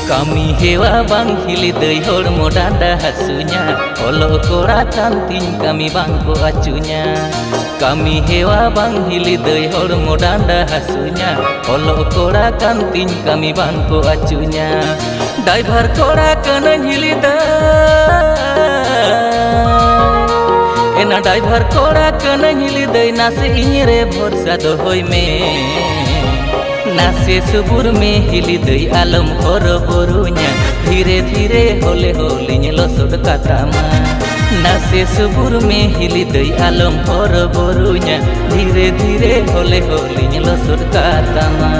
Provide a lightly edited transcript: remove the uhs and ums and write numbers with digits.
Kami hewa bang hili dei hormo dada hasunya Olo kora kanting kami bangko acunya Kami hewa bang hili dei hormo dada hasunya Olo kora kanting kami bangko acunya Driver kora kena hili dei Ena driver kora kena hili dei Nase inyere bhorsa dohoi me नासे सुबुर में हिली दई आलम हर बरुnya धीरे धीरे होले होली लसोड कातामा नासे सुबुर में हिली दई आलम हर बरुnya धीरे धीरे होले होली लसोड कातामा